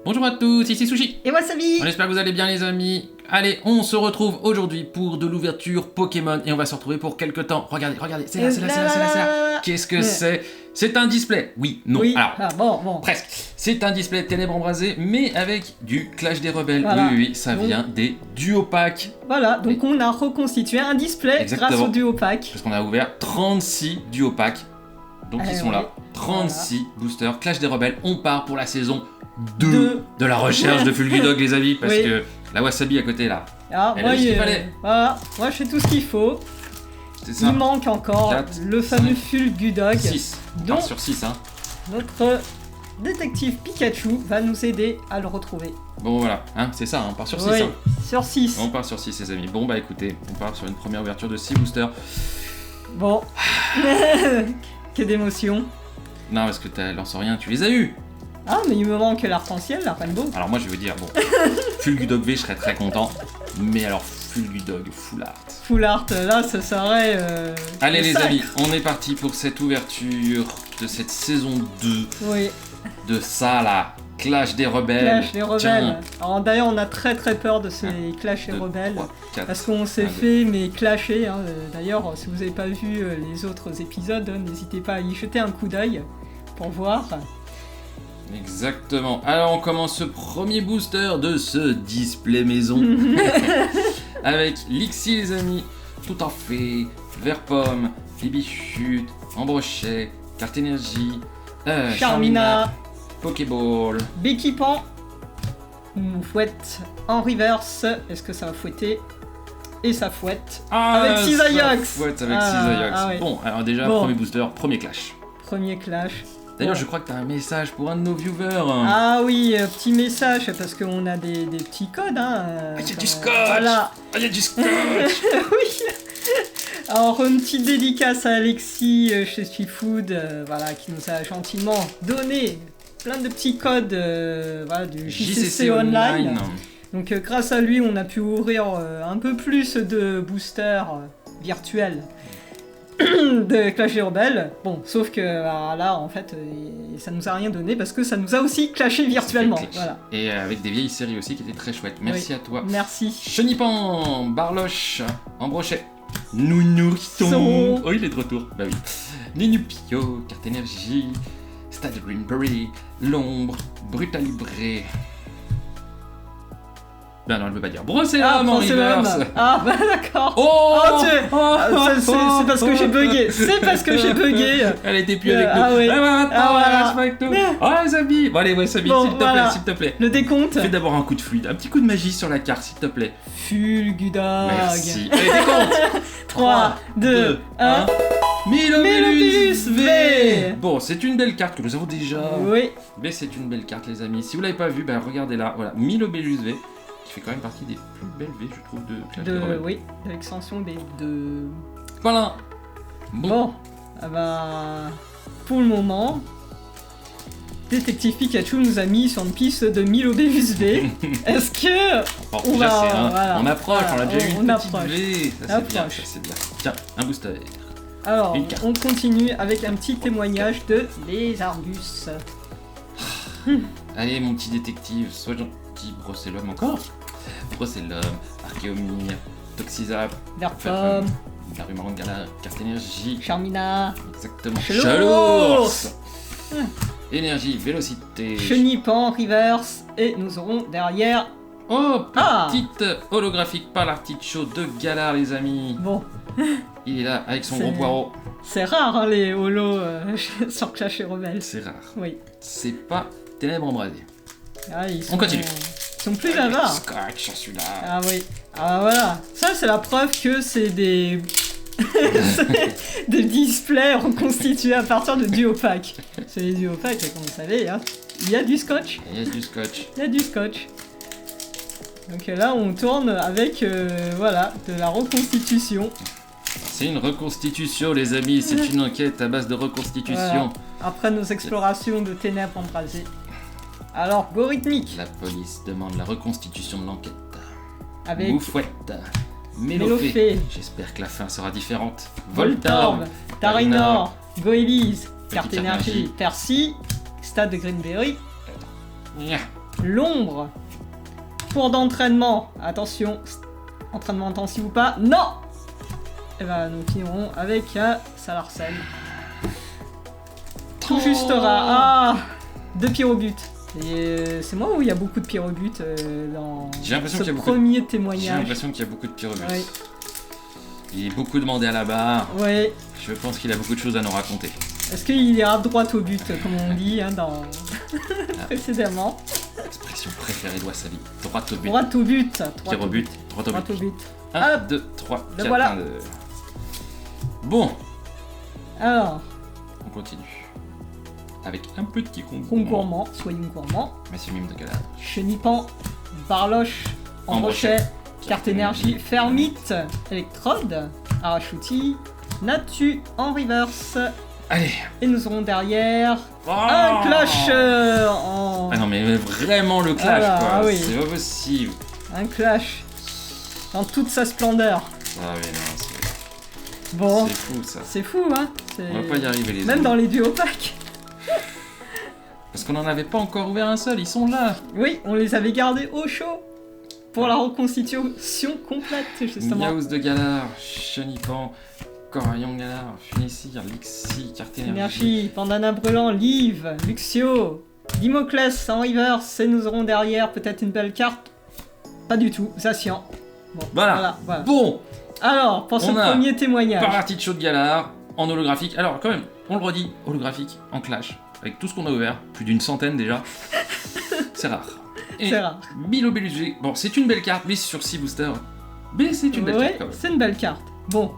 Bonjour à tous, ici Sushi. Et Wasabi. On espère que vous allez bien les amis. Allez, on se retrouve aujourd'hui pour de l'ouverture Pokémon et on va se retrouver pour quelques temps. Regardez, c'est là. Qu'est-ce que c'est? C'est un display. Oui, non. Oui. Alors, bon. presque. C'est un display Ténèbres Embrasées, mais avec du Clash des Rebelles. Voilà. Oui, ça vient des duo packs. Voilà, donc on a reconstitué un display grâce au duo pack. Parce qu'on a ouvert 36 duo packs. Donc ils sont là. 36 boosters Clash des Rebelles. On part pour la saison 2 de la recherche de Fulgudog les amis, parce que la Wasabi à côté là. Ah, elle a dit qu'il fallait. Voilà, moi je fais tout ce qu'il faut. C'est ça. Il manque encore 4, le fameux Fulgudog. 6. Donc sur 6 hein. Notre détective Pikachu va nous aider à le retrouver. Bon voilà, hein, c'est ça, on part sur 6 Oui, hein. sur 6. On part sur 6 les amis. Bon bah écoutez, on part sur une première ouverture de 6 boosters. Bon. Que d'émotion. Non parce que t'as lancé rien, tu les as eu. Ah mais il me manque l'arc-en-ciel, la Rainbow. Alors moi je vais dire, bon, Fulgudog V je serais très content, mais alors Fulgudog Full Art. Full Art, là ce serait... Allez les sacre. amis, on est parti pour cette ouverture de cette saison 2 Oui. de ça là, Clash des Rebelles. Clash des Rebelles. Tiens. Alors d'ailleurs on a très peur de ces Clash des 2, Rebelles. 3, 4. Parce qu'on s'est fait mais clasher. Hein. D'ailleurs si vous n'avez pas vu les autres épisodes, n'hésitez pas à y jeter un coup d'œil pour voir. Exactement. Alors on commence ce premier booster de ce display maison avec Lixie les amis, tout en fait, Vert Pomme, Bibichute, Ambrochet, Carte Énergie, Charmina, Pokéball, Béquipan, Fouette en reverse. Est-ce que ça va fouetter? Et ça fouette. Avec Cisaillux. Fouette avec Cisaillux. Ah ouais. Bon, alors déjà, premier booster, premier clash. Premier clash. D'ailleurs, je crois que tu as un message pour un de nos viewers. Ah oui, petit message, parce qu'on a des petits codes. Hein, il y a du scotch. Voilà. Il y a du scotch. Oui. Alors, une petite dédicace à Alexis chez Street Food, voilà, qui nous a gentiment donné plein de petits codes voilà, du JCC Online. Donc, grâce à lui, on a pu ouvrir un peu plus de boosters virtuels de Clash des Rebelles. Bon, sauf que là, en fait, ça nous a rien donné parce que ça nous a aussi clashé virtuellement. Voilà. Et avec des vieilles séries aussi qui étaient très chouettes. Merci à toi. Merci. Chenipan, Barloche, Ambrochet, Nounourson. Oh, il est de retour. Bah oui. Ninupio, Carte Énergie, Stade Greenberry, L'Ombre, Brutalibré. Ben non, elle veut pas dire Brocélium en reverse. Ah bah d'accord. C'est parce que j'ai bugué. C'est parce que j'ai bugué. Elle était plus avec nous. Ah oui. Elle reste avec nous. Oh les amis. Bon allez, Wasabi, s'il te plaît. Le décompte. Fais d'abord un coup de fluide, un petit coup de magie sur la carte, s'il te plaît. Fulgudog. Merci. Allez, décompte. 3, 2, 1. Milobellus V. Bon, c'est une belle carte que nous avons déjà. Oui. Mais c'est une belle carte, les amis. Si vous l'avez pas vu, ben regardez là. Voilà, Milobellus V. Qui fait quand même partie des plus belles V, je trouve, de Clash des Rebelles. Oui, de l'extension des deux. Voilà. Bon, pour le moment, Détective Pikachu nous a mis sur une piste de Milobellus V. Est-ce que on approche, on a déjà eu une petite V. Ça c'est bien, Tiens, un booster. Alors, on continue avec un petit témoignage de les Argus. Allez, mon petit détective, sois gentil. Brocélium encore. Brocélium, Archeomir, Toxizap, Vert Pomme, Darumangala, Carte Énergie, Charmina, exactement, Chalours, Énergie, Vélocité, Chenipan, Reverse, et nous aurons derrière... Oh, petite holographique par l'artichaut de Galar, les amis. Bon. Il est là avec son gros poireau. C'est rare, hein, les holos sur Clash des Rebelles. C'est rare. Oui. C'est pas Ténèbres Embrasées. On continue. Ils sont plus avares. Scotch, celui-là. Ah oui. Ah voilà. Ça, c'est la preuve que c'est des... des displays reconstitués à partir de duo pack. C'est les duo pack, comme vous savez, hein. Il y a du scotch. Il y a du scotch. Il y a du scotch. Donc là, on tourne avec, voilà, de la reconstitution. C'est une reconstitution, les amis. C'est une enquête à base de reconstitution. Voilà. Après nos explorations de Ténèbres Embrasées. Alors, Gorithmique. La police demande la reconstitution de l'enquête. Avec Moufouette, Mélofée. J'espère que la fin sera différente. Voltorb, Tarinor, Goélise, Petite Carte Énergie, Percy, Stade de Greenberry, L'ombre. Cours d'entraînement. Attention, entraînement intensif ou pas? Non. Et ben nous finirons avec Salarcel. Tout juste rare. Ah, 2 pyrobutes. Et c'est moi où il y a beaucoup de pyrobutes dans ce premier témoignage. J'ai l'impression qu'il y a beaucoup de pyrobutes. Oui. Il est beaucoup demandé à la barre. Oui. Je pense qu'il a beaucoup de choses à nous raconter. Est-ce qu'il ira droit au but, comme on dit dans précédemment? Expression préférée de Wasabi. Droit au but. Droit au but. Pyrobute. Droit au but. 1, 2, 3, 4, voilà. 1, 2. Bon. Alors. On continue. Avec un petit concours. Concourement, soyons gourmands. Monsieur Mime de Galar. Chenipan, Barloche, Embrochet, Carte énergie, Fermite, Electrode, Arachuti, Natu en reverse. Allez. Et nous aurons derrière un clash en... Ah non mais vraiment le clash quoi, ah oui. C'est pas possible. Un clash dans toute sa splendeur. Ah oui non, c'est... Bon. C'est fou ça. C'est fou hein. On va pas y arriver les Même amis. dans les duos packs. Parce qu'on en avait pas encore ouvert un seul, ils sont là. Oui, on les avait gardés au chaud. Pour la reconstitution complète, justement. Miaus de Galar, Chenipan, Corion Galar, Funessir, Lixi, Carte énergie, Pandana Brûlant, Liv, Luxio, Dimoclès en reverse, et nous aurons derrière peut-être une belle carte. Pas du tout, Zacian. Bon, voilà. Bon. Alors, pour ce premier témoignage. Partie de chaud de Galar, en holographique. Alors, quand même, on le redit, holographique, en clash, avec tout ce qu'on a ouvert, plus d'une centaine déjà. C'est rare. C'est rare. Bilo Belugé, bon, c'est une belle carte, mais sur 6 boosters. Mais c'est une belle carte quand même. C'est une belle carte. Bon.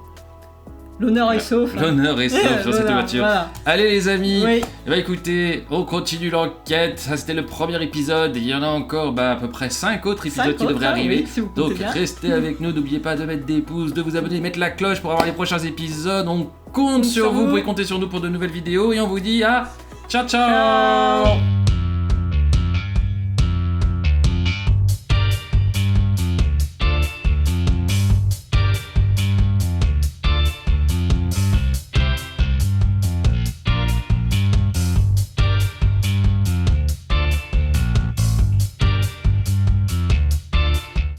L'honneur est sauf. L'honneur est sauf sur cette voiture. Voilà. Allez les amis, oui. Bah écoutez, on continue l'enquête. Ça c'était le premier épisode. Il y en a encore à peu près 5 autres épisodes qui devraient arriver. Oui, donc restez avec nous. N'oubliez pas de mettre des pouces, de vous abonner, mettre la cloche pour avoir les prochains épisodes. On compte sur vous. Vous pouvez compter sur nous pour de nouvelles vidéos. Et on vous dit à ciao ciao.